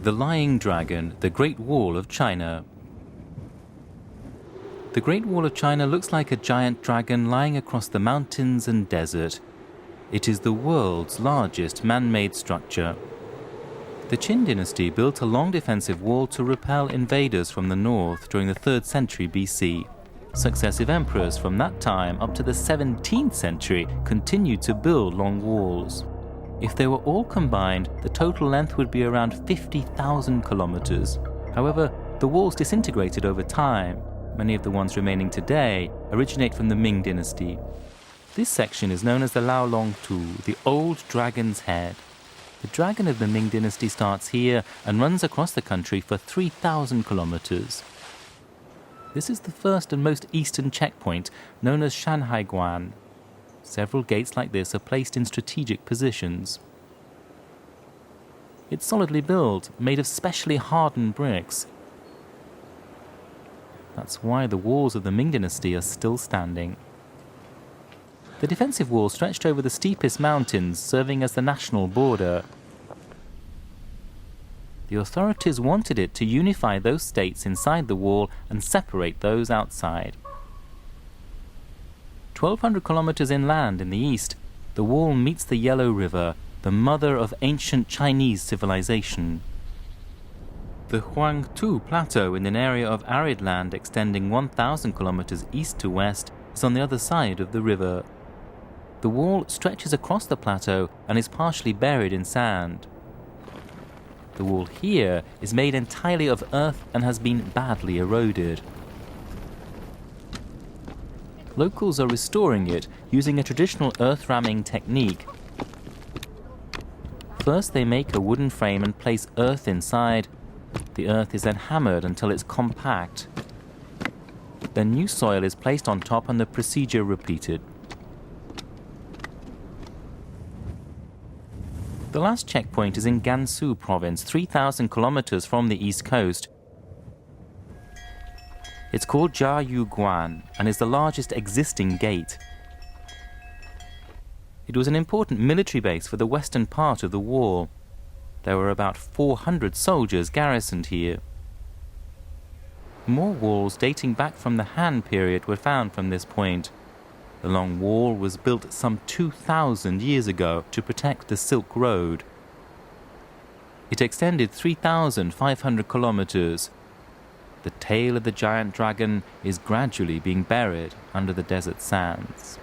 The Lying Dragon, the Great Wall of China. The Great Wall of China looks like a giant dragon lying across the mountains and desert. It is the world's largest man-made structure. The Qin dynasty built a long defensive wall to repel invaders from the north during the 3rd century BC. Successive emperors from that time up to the 17th century continued to build long walls. If they were all combined, the total length would be around 50,000 kilometers. However, the walls disintegrated over time. Many of the ones remaining today originate from the Ming dynasty. This section is known as the Laolong Tu, the Old Dragon's Head. The dragon of the Ming dynasty starts here and runs across the country for 3,000 kilometers. This is the first and most eastern checkpoint, known as Shanhai Guan. Several gates like this are placed in strategic positions. It's solidly built, made of specially hardened bricks. That's why the walls of the Ming dynasty are still standing. The defensive wall stretched over the steepest mountains, serving as the national border. The authorities wanted it to unify those states inside the wall and separate those outside. 1,200 kilometers inland in the east, the wall meets the Yellow River, the mother of ancient Chinese civilization. The Huangtu Plateau, in an area of arid land extending 1,000 kilometers east to west, is on the other side of the river. The wall stretches across the plateau and is partially buried in sand. The wall here is made entirely of earth and has been badly eroded. Locals are restoring it using a traditional earth ramming technique. First, they make a wooden frame and place earth inside. The earth is then hammered until it's compact. Then new soil is placed on top and the procedure repeated. The last checkpoint is in Gansu province, 3,000 kilometers from the east coast. It's called Jiayu Guan and is the largest existing gate. It was an important military base for the western part of the wall. There were about 400 soldiers garrisoned here. More walls dating back from the Han period were found from this point. The long wall was built some 2,000 years ago to protect the Silk Road. It extended 3,500 kilometers. The tail of the giant dragon is gradually being buried under the desert sands.